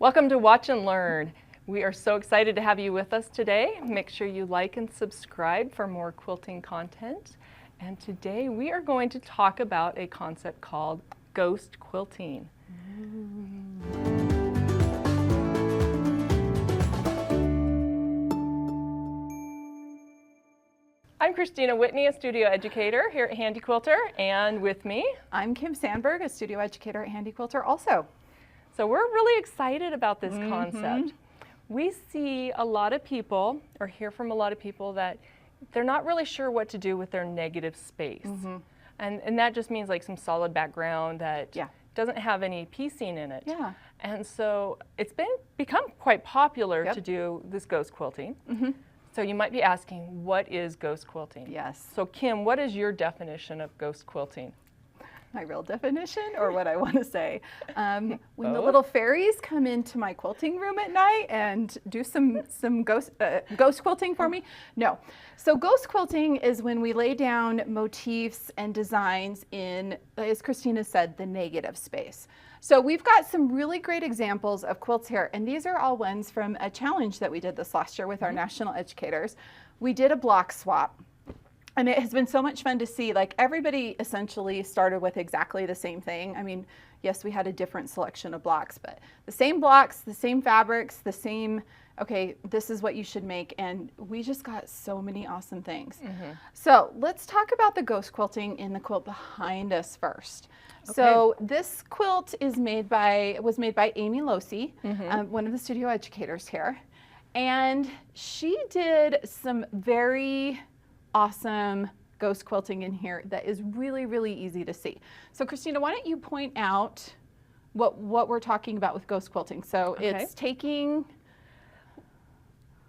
Welcome to Watch and Learn. We are so excited to have you with us today. Make sure you like and subscribe for more quilting content. And today we are going to talk about a concept called ghost quilting. I'm Kristina Whitney, a studio educator here at Handi Quilter, and with me, I'm Kim Sandberg, a studio educator at Handi Quilter also. So we're really excited about this concept. We see a lot of people, or hear from a lot of people, that they're not really sure what to do with their negative space. And that just means like some solid background that doesn't have any piecing in it. And so it's become quite popular to do this ghost quilting. So you might be asking, what is ghost quilting? Yes. So Kim, what is your definition of ghost quilting? My real definition, or what I want to say. When the little fairies come into my quilting room at night and do some ghost quilting for me? No. So ghost quilting is when we lay down motifs and designs in, as Kristina said, the negative space. So we've got some really great examples of quilts here, and these are all ones from a challenge that we did this last year with our national educators. We did a block swap. And it has been so much fun to see, like everybody essentially started with exactly the same thing. I mean, yes, we had a different selection of blocks, but the same blocks, the same fabrics, the same, okay, this is what you should make. And we just got so many awesome things. So let's talk about the ghost quilting in the quilt behind us first. So this quilt was made by Amy Losi, one of the studio educators here. And she did some very awesome ghost quilting in here that is really, really easy to see. So Kristina, why don't you point out what we're talking about with ghost quilting? So it's taking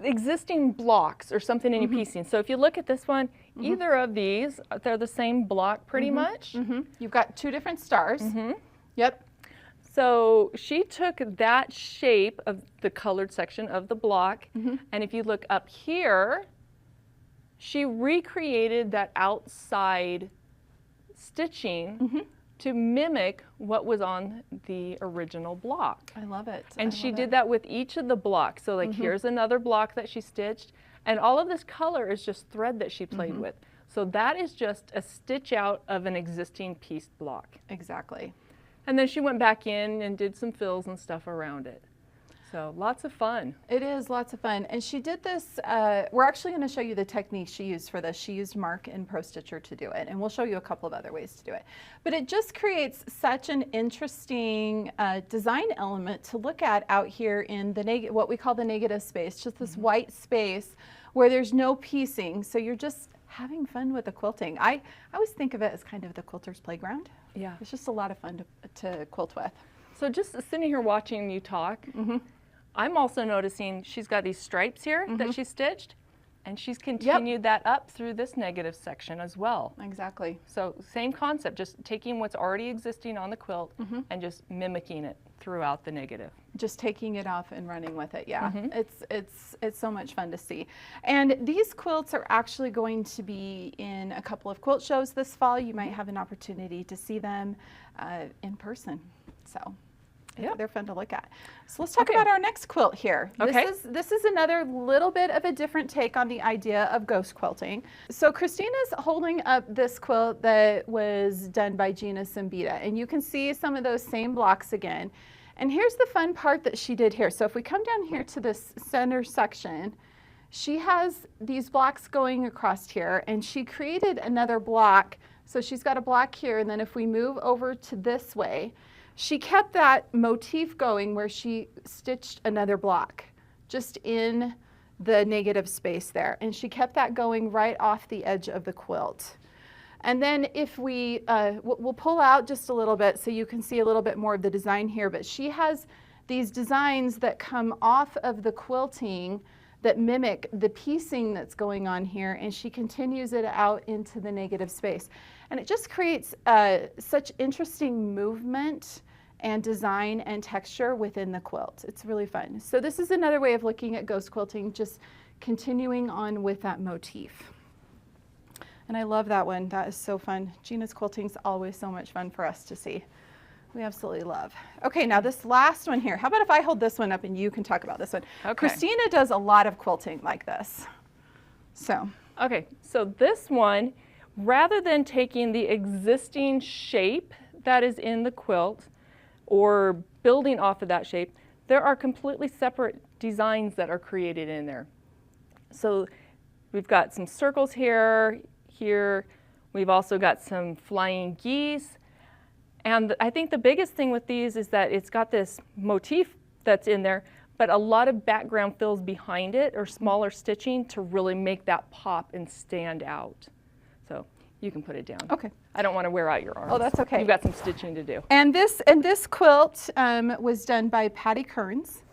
existing blocks or something in your piecing. So if you look at this one, either of these, they're the same block pretty much. You've got two different stars. Yep. So she took that shape of the colored section of the block, and if you look up here, she recreated that outside stitching to mimic what was on the original block. I love it. And she did that with each of the blocks. So like here's another block that she stitched, and all of this color is just thread that she played with. So that is just a stitch out of an existing pieced block. Exactly. And then she went back in and did some fills and stuff around it. So lots of fun. It is lots of fun. And she did this, we're actually going to show you the technique she used for this. She used Mark and Pro Stitcher to do it. And we'll show you a couple of other ways to do it. But it just creates such an interesting design element to look at out here in the what we call the negative space, just this white space where there's no piecing. So you're just having fun with the quilting. I always think of it as kind of the quilter's playground. Yeah. It's just a lot of fun to quilt with. So just sitting here watching you talk, I'm also noticing she's got these stripes here that she stitched, and she's continued that up through this negative section as well. Exactly. So same concept, just taking what's already existing on the quilt and just mimicking it throughout the negative. Just taking it off and running with it, It's so much fun to see. And these quilts are actually going to be in a couple of quilt shows this fall. You might have an opportunity to see them in person. So. They're fun to look at. So let's talk about our next quilt here. This is another little bit of a different take on the idea of ghost quilting. So Kristina's holding up this quilt that was done by Gina Simbita, and you can see some of those same blocks again. And here's the fun part that she did here. So if we come down here to this center section, she has these blocks going across here, and she created another block. So she's got a block here, and then if we move over to this way, she kept that motif going where she stitched another block just in the negative space there. And she kept that going right off the edge of the quilt. And then if we, we'll pull out just a little bit so you can see a little bit more of the design here, but she has these designs that come off of the quilting that mimic the piecing that's going on here, and she continues it out into the negative space. And it just creates such interesting movement and design and texture within the quilt. It's really fun. So this is another way of looking at ghost quilting, just continuing on with that motif. And I love that one. That is so fun. Gina's quilting is always so much fun for us to see. We absolutely love. Okay, now this last one here. How about if I hold this one up and you can talk about this one? Okay. Kristina does a lot of quilting like this. So. Okay, so this one, rather than taking the existing shape that is in the quilt or building off of that shape, there are completely separate designs that are created in there. So we've got some circles here. We've also got some flying geese. And I think the biggest thing with these is that it's got this motif that's in there, but a lot of background fills behind it or smaller stitching to really make that pop and stand out. So you can put it down. Okay. I don't want to wear out your arms. Oh, that's okay. You've got some stitching to do. And this quilt was done by Patty Kearns.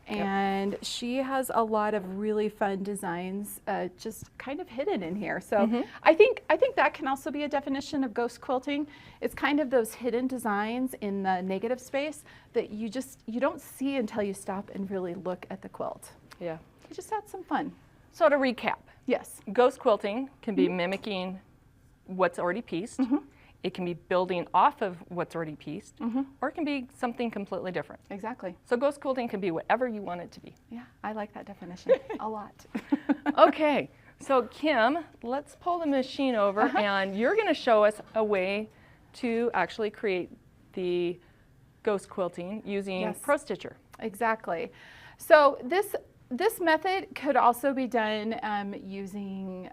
And she has a lot of really fun designs just kind of hidden in here. So I think that can also be a definition of ghost quilting. It's kind of those hidden designs in the negative space that you don't see until you stop and really look at the quilt. Yeah. You just had some fun. So to recap, Yes. ghost quilting can be mimicking what's already pieced. It can be building off of what's already pieced, or it can be something completely different. Exactly. So ghost quilting can be whatever you want it to be. Yeah, I like that definition a lot. Okay, so Kim, let's pull the machine over and you're going to show us a way to actually create the ghost quilting using Pro Stitcher. Exactly. So this method could also be done using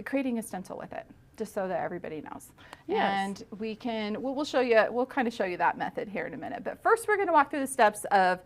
creating a stencil with it, just so that everybody knows. Yes. And we'll show you, we'll kind of show you that method here in a minute. But first we're going to walk through the steps of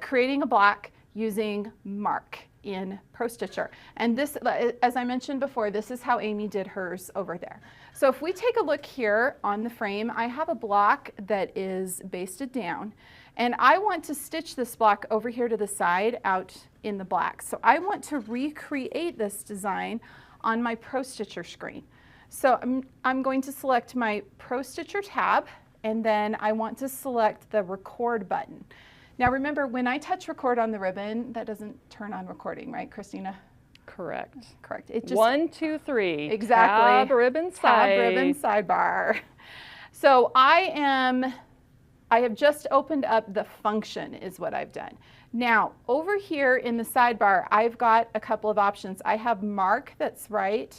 creating a block using Mark in Pro Stitcher. And this, as I mentioned before, this is how Amy did hers over there. So if we take a look here on the frame, I have a block that is basted down. And I want to stitch this block over here to the side out in the black. So I want to recreate this design on my Pro Stitcher screen. So I'm going to select my Pro Stitcher tab, and then I want to select the record button. Now remember, when I touch record on the ribbon, that doesn't turn on recording, right, Kristina? Correct. Correct. It just 1, 2, 3. exactly. Tab, ribbon, Tab, ribbon, sidebar. So I have just opened up the function is what I've done. Now over here in the sidebar, I've got a couple of options. I have Mark that's right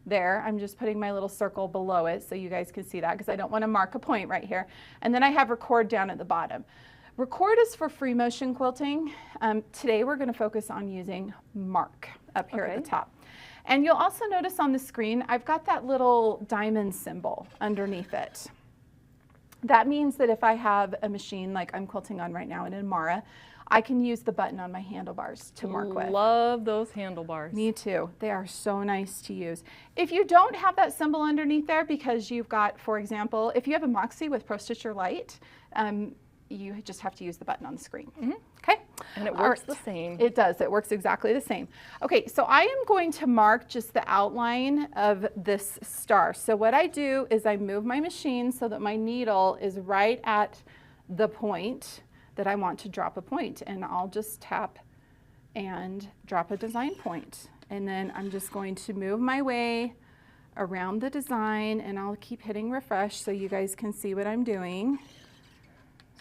there. I'm just putting my little circle below it so you guys can see that because I don't want to mark a point right here. And then I have record down at the bottom. Record is for free motion quilting. Today we're going to focus on using Mark up here at the top. And you'll also notice on the screen, I've got that little diamond symbol underneath it. That means that if I have a machine like I'm quilting on right now in Amara, I can use the button on my handlebars to mark with. Love those handlebars. Me too. They are so nice to use. If you don't have that symbol underneath there because you've got, for example, if you have a Moxie with Pro Stitcher Lite, you just have to use the button on the screen. Okay? And it works the same. It does. It works exactly the same. Okay, so I am going to mark just the outline of this star. So what I do is I move my machine so that my needle is right at the point that I want to drop a point, and I'll just tap and drop a design point. And then I'm just going to move my way around the design, and I'll keep hitting refresh so you guys can see what I'm doing.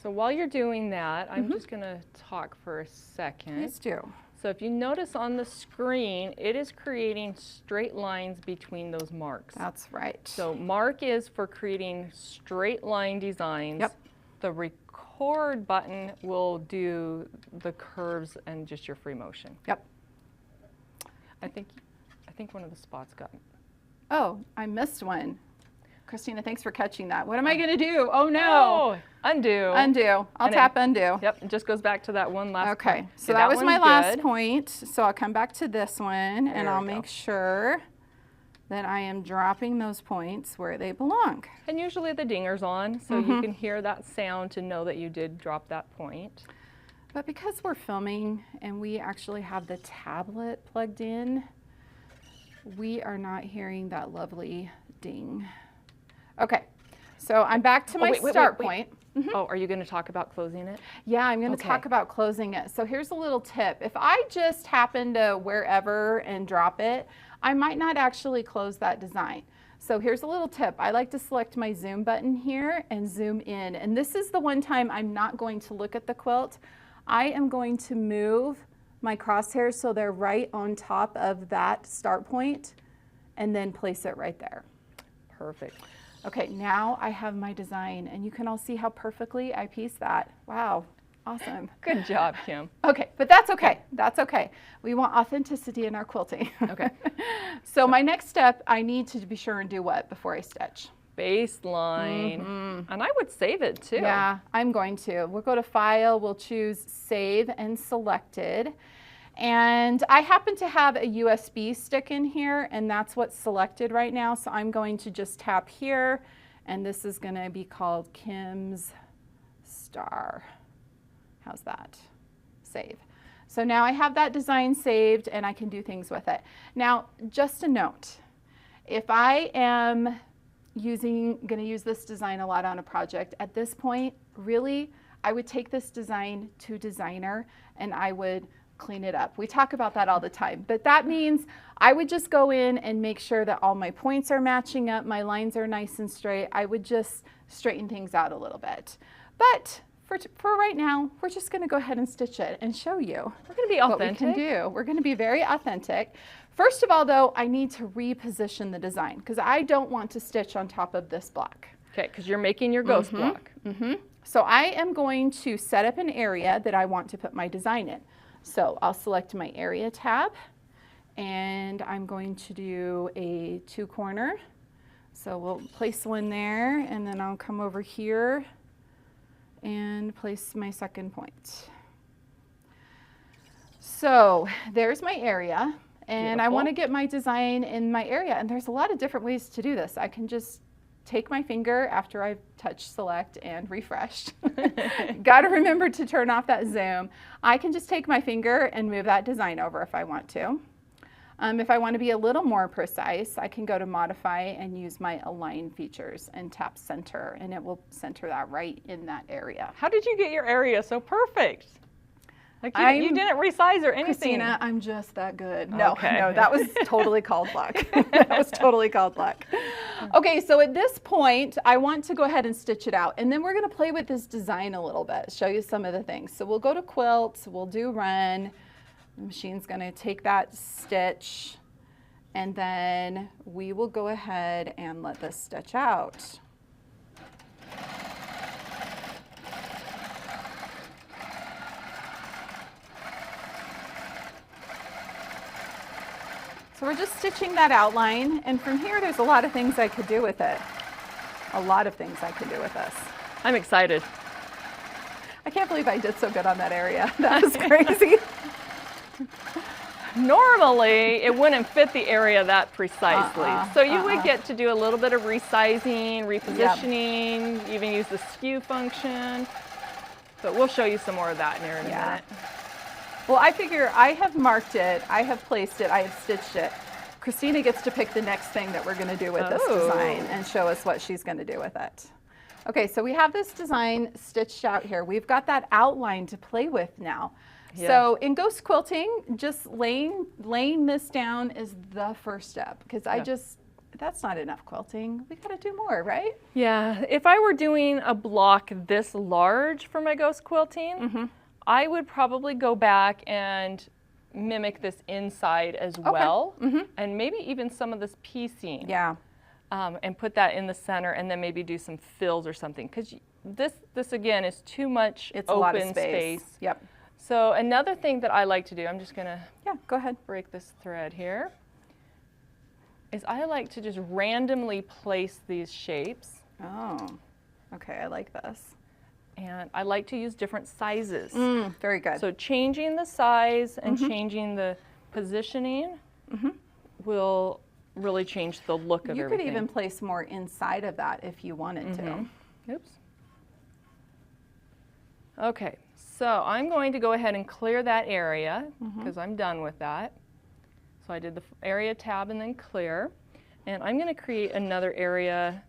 So while you're doing that, I'm just going to talk for a second. Please do. So if you notice on the screen, it is creating straight lines between those marks. That's right. So Mark is for creating straight line designs. Yep. The record button will do the curves and just your free motion. Yep. I think one of the spots got. Oh, I missed one. Kristina, thanks for catching that. What am I going to do? Oh no. Oh, undo. Undo. I'll tap undo. Yep, it just goes back to that one last Okay, point. so that was my last good. point. So I'll come back to this one and There I'll we go. make sure that I am dropping those points where they belong. And usually the dinger's on, so you can hear that sound to know that you did drop that point. But because we're filming and we actually have the tablet plugged in, we are not hearing that lovely ding. Okay, so I'm back to my start point. Oh, are you going to talk about closing it? Yeah, I'm going to talk about closing it. So here's a little tip. If I just happen to wherever and drop it, I might not actually close that design. So here's a little tip. I like to select my zoom button here and zoom in. And this is the one time I'm not going to look at the quilt. I am going to move my crosshairs so they're right on top of that start point and then place it right there. Perfect. Okay, now I have my design and you can all see how perfectly I pieced that. Wow, awesome. Good job, Kim. Okay, but that's okay. That's okay. We want authenticity in our quilting. Okay. So my next step, I need to be sure and do what before I stitch? Baseline. And I would save it too. Yeah, I'm going to. We'll go to File, we'll choose Save and Selected. And I happen to have a USB stick in here, and that's what's selected right now. So I'm going to just tap here, and this is going to be called Kim's Star. How's that? Save. So now I have that design saved, and I can do things with it. Now, just a note, if I am going to use this design a lot on a project, at this point, really, I would take this design to designer, and I would clean it up. We talk about that all the time, but that means I would just go in and make sure that all my points are matching up, my lines are nice and straight. I would just straighten things out a little bit. But for right now, we're just going to go ahead and stitch it and show you. We're going to be authentic. What we can do. We're going to be very authentic. First of all, though, I need to reposition the design because I don't want to stitch on top of this block. Okay, because you're making your ghost block. So I am going to set up an area that I want to put my design in. So I'll select my area tab and I'm going to do a 2-corner. So we'll place one there and then I'll come over here and place my second point. So there's my area and Beautiful. I want to get my design in my area, and there's a lot of different ways to do this. I can just take my finger after I've touched select and refreshed. Got to remember to turn off that zoom. I can just take my finger and move that design over if I want to. If I want to be a little more precise, I can go to modify and use my align features and tap center, and it will center that right in that area. How did you get your area so perfect? Like you didn't resize or anything. Kristina, I'm just that good. No, Okay. no, that was totally called luck. That was totally called luck. Okay, so at this point, I want to go ahead and stitch it out. And then we're going to play with this design a little bit, show you some of the things. So we'll go to quilt, we'll do run. The machine's going to take that stitch, and then we will go ahead and let this stitch out. So we're just stitching that outline, and from here there's a lot of things I could do with it. A lot of things I could do with this. I'm excited. I can't believe I did so good on that area. That was crazy. Normally, it wouldn't fit the area that precisely. So you would get to do a little bit of resizing, repositioning, even use the skew function. But we'll show you some more of that in here in a minute. Well, I figure I have marked it, I have placed it, I have stitched it. Kristina gets to pick the next thing that we're going to do with this design and show us what she's going to do with it. Okay, so we have this design stitched out here. We've got that outline to play with now. Yeah. So in ghost quilting, just laying this down is the first step, because that's not enough quilting. We got to do more, right? Yeah, if I were doing a block this large for my ghost quilting, I would probably go back and mimic this inside as well, and maybe even some of this piecing. Yeah. And put that in the center, and then maybe do some fills or something, because this again is too much it's open a lot of space. Yep. So another thing that I like to do, I'm just gonna go ahead, break this thread here, is I like to just randomly place these shapes. Oh, okay, I like this. And I like to use different sizes. Very good. So changing the size and changing the positioning will really change the look of everything. You could even place more inside of that if you wanted to. Oops. Okay, so I'm going to go ahead and clear that area because I'm done with that. So I did the area tab and then clear. And I'm going to create another area,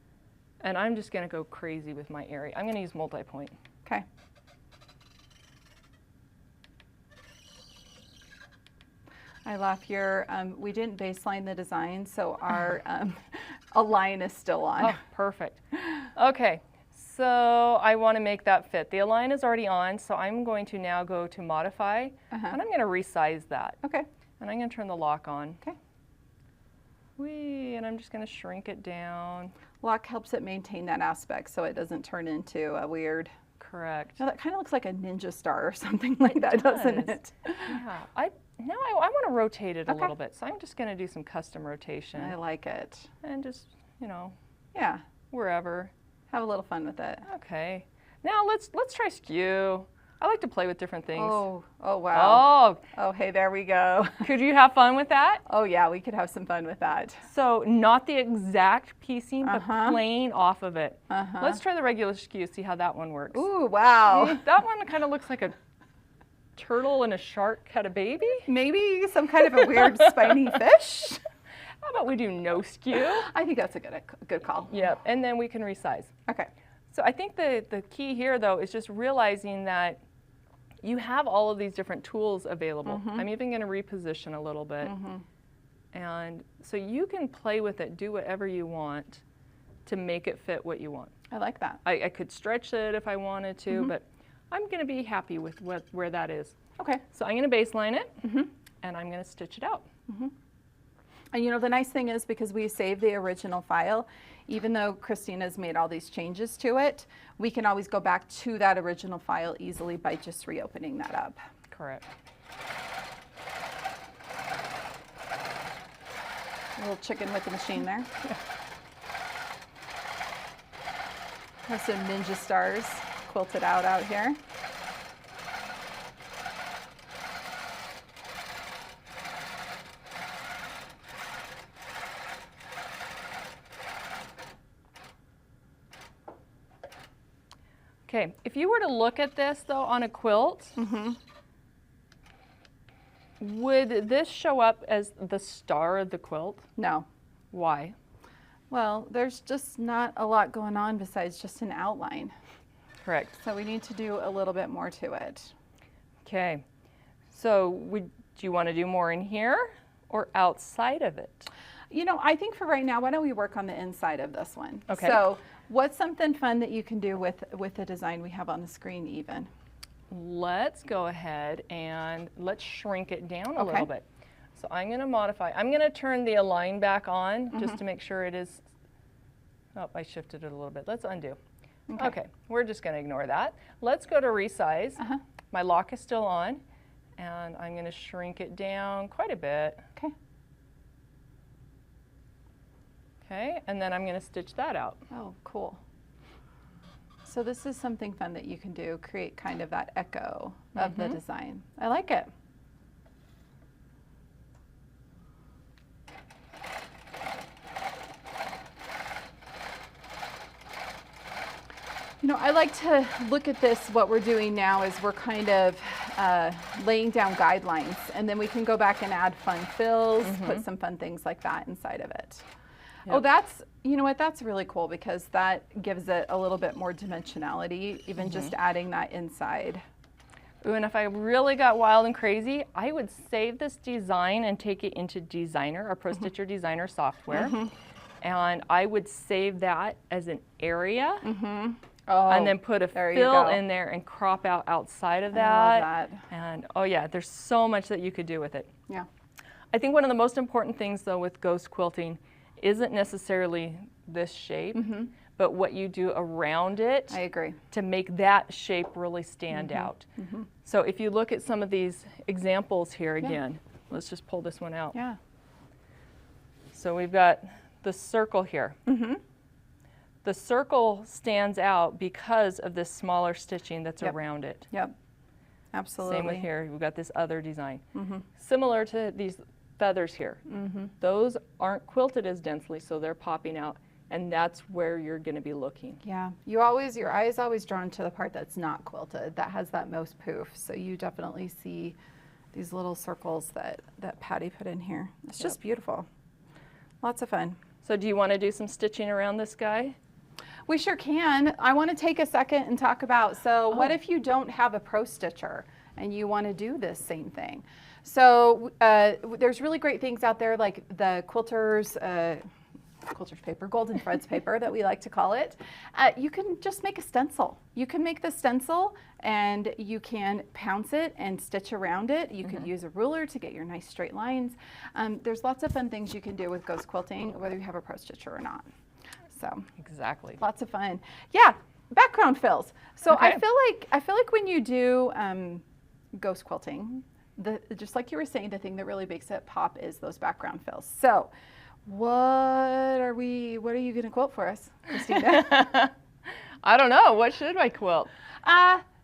and I'm just going to go crazy with my area. I'm going to use multi-point. Okay. I laugh here. We didn't baseline the design, so A line is still on. Oh, perfect. Okay, so I want to make that fit. The align is already on, so I'm going to now go to modify, and I'm going to resize that. Okay. And I'm going to turn the lock on. Okay. Whee, and I'm just going to shrink it down. Lock helps it maintain that aspect so it doesn't turn into a weird... Correct. Now that kind of looks like a ninja star or something like that, doesn't it? Yeah. I want to rotate it a little bit, so I'm just going to do some custom rotation. I like it. And just, you know, yeah, wherever. Have a little fun with it. Okay. Now let's try skew. I like to play with different things. Oh wow. Oh, hey, there we go. Could you have fun with that? Oh yeah, we could have some fun with that. So not the exact piecing, but playing off of it. Let's try the regular skew, see how that one works. Ooh, wow. That one kind of looks like a turtle and a shark had a baby. Maybe some kind of a weird spiny fish. How about we do no skew? I think that's a good call. Yep, and then we can resize. Okay. So I think the key here, though, is just realizing that you have all of these different tools available. I'm even going to reposition a little bit. And so you can play with it, do whatever you want to make it fit what you want. I like that. I could stretch it if I wanted to, but I'm going to be happy with where that is. Okay. So I'm going to baseline it, and I'm going to stitch it out. And you know, the nice thing is because we saved the original file, even though Kristina's made all these changes to it, we can always go back to that original file easily by just reopening that up. Correct. A little chicken with the machine there. Have some ninja stars quilted out here. Okay, if you were to look at this though on a quilt, would this show up as the star of the quilt? No. Why? Well, there's just not a lot going on besides just an outline. Correct. So we need to do a little bit more to it. Okay, so do you want to do more in here or outside of it? You know, I think for right now, why don't we work on the inside of this one? Okay. So what's something fun that you can do with the design we have on the screen even? Let's go ahead and let's shrink it down a little bit. So I'm going to modify. I'm going to turn the align back on just to make sure it is. Oh, I shifted it a little bit. Let's undo. Okay, we're just going to ignore that. Let's go to resize. My lock is still on, and I'm going to shrink it down quite a bit. Okay. Okay, and then I'm going to stitch that out. Oh, cool. So this is something fun that you can do, create kind of that echo of the design. I like it. You know, I like to look at this, what we're doing now is we're kind of laying down guidelines, and then we can go back and add fun fills, put some fun things like that inside of it. Yep. Oh, that's, you know what, that's really cool because that gives it a little bit more dimensionality, even just adding that inside. Ooh, and if I really got wild and crazy, I would save this design and take it into Designer, our Pro Stitcher Designer software. And I would save that as an area. And then put a fill in there and crop out outside of that. I love that. And oh yeah, there's so much that you could do with it. Yeah. I think one of the most important things though with ghost quilting isn't necessarily this shape, but what you do around it. I agree. To make that shape really stand out. So if you look at some of these examples here again, let's just pull this one out. Yeah. So we've got the circle here. The circle stands out because of this smaller stitching that's around it. Yep, absolutely. Same with here, we've got this other design. Similar to these feathers here. Those aren't quilted as densely, so they're popping out, and that's where you're going to be looking. Yeah, your eye is always drawn to the part that's not quilted, that has that most poof, so you definitely see these little circles that Patty put in here. It's just beautiful. Lots of fun. So do you want to do some stitching around this guy? We sure can. I want to take a second and talk about, what if you don't have a Pro Stitcher and you want to do this same thing? So there's really great things out there like the Quilters, quilter's paper, golden threads paper that we like to call it, you can just make a stencil. You can make the stencil and you can pounce it and stitch around it. You could use a ruler to get your nice straight lines. There's lots of fun things you can do with ghost quilting, whether you have a pro stitcher or not. So exactly. Lots of fun. Yeah, background fills. So Okay. I feel like when you do ghost quilting, just like you were saying, the thing that really makes it pop is those background fills. So what are you going to quilt for us, Kristina? I don't know. What should I quilt?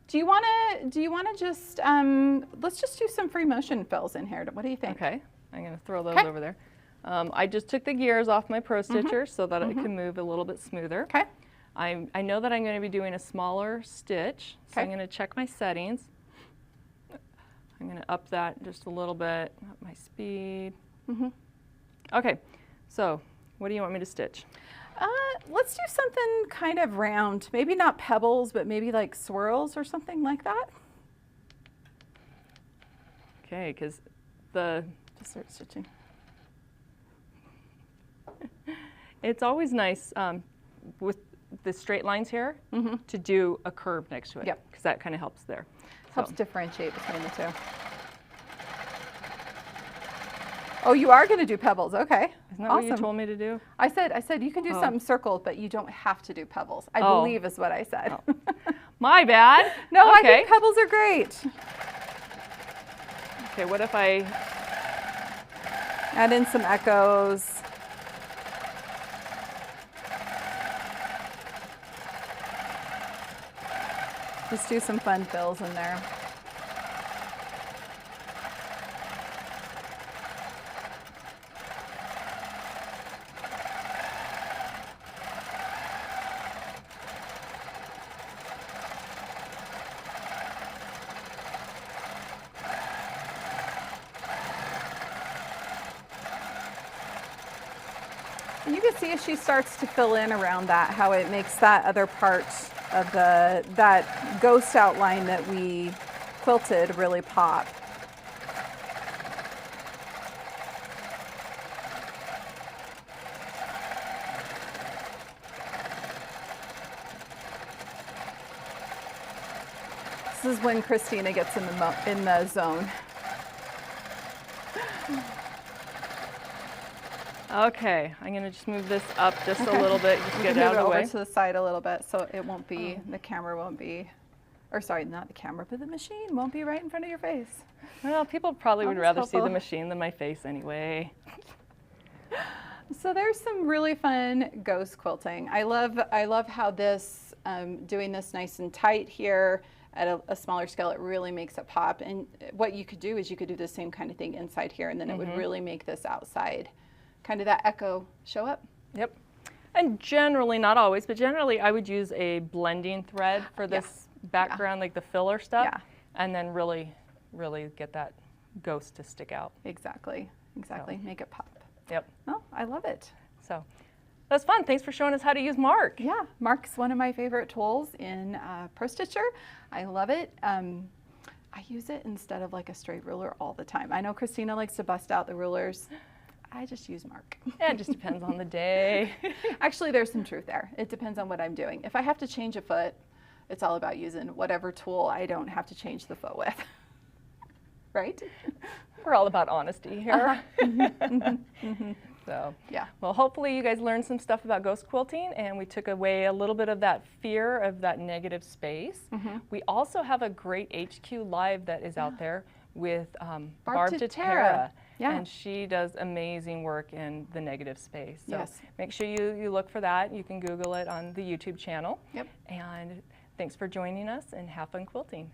Do you want to just let's just do some free motion fills in here. What do you think? Okay, I'm going to throw those Okay. over there. I just took the gears off my Pro Stitcher so that it can move a little bit smoother. Okay. I know that I'm going to be doing a smaller stitch, so I'm Okay. going to check my settings. I'm going to up that just a little bit, up my speed. Okay, so what do you want me to stitch? Let's do something kind of round. Maybe not pebbles, but maybe like swirls or something like that. Okay, because Just start stitching. it's always nice with the straight lines here to do a curve next to it. Yep. Because that kind of helps there. Helps differentiate between the two. Oh, you are going to do pebbles. Okay. Isn't that what you told me to do? I said you can do something circled, but you don't have to do pebbles. I Oh. believe is what I said. Oh. My bad. No, I Okay. think pebbles are great. Okay, what if I... Add in some echoes. Just do some fun fills in there. And you can see as she starts to fill in around that, how it makes that other part of that ghost outline that we quilted really pop. This is when Kristina gets in the zone. Okay, I'm going to just move this up just a little bit, just get it out of the over way. to the side a little bit so it won't be, the camera won't be, or sorry, not the camera, but the machine won't be right in front of your face. Well, people probably would That's rather see the helpful. machine than my face anyway. So there's some really fun ghost quilting. I love how this, doing this nice and tight here at a smaller scale, it really makes it pop. And what you could do is you could do the same kind of thing inside here, and then it would really make this outside, kind of that echo show up. Yep. And generally, not always, but generally I would use a blending thread for this background, like the filler stuff, and then really, really get that ghost to stick out. Exactly. Make it pop. Yep. Oh, I love it. So that's fun. Thanks for showing us how to use Mark. Yeah, Mark's one of my favorite tools in Pro Stitcher. I love it. I use it instead of like a straight ruler all the time. I know Kristina likes to bust out the rulers. I just use Mark. Yeah, it just depends on the day. Actually, there's some truth there. It depends on what I'm doing. If I have to change a foot, it's all about using whatever tool I don't have to change the foot with. Right? We're all about honesty here. So, yeah. Well, hopefully you guys learned some stuff about ghost quilting, and we took away a little bit of that fear of that negative space. We also have a great HQ Live that is out there with Barb Tara. Yeah. And she does amazing work in the negative space. So Yes. make sure you look for that. You can Google it on the YouTube channel. Yep. And thanks for joining us, and have fun quilting.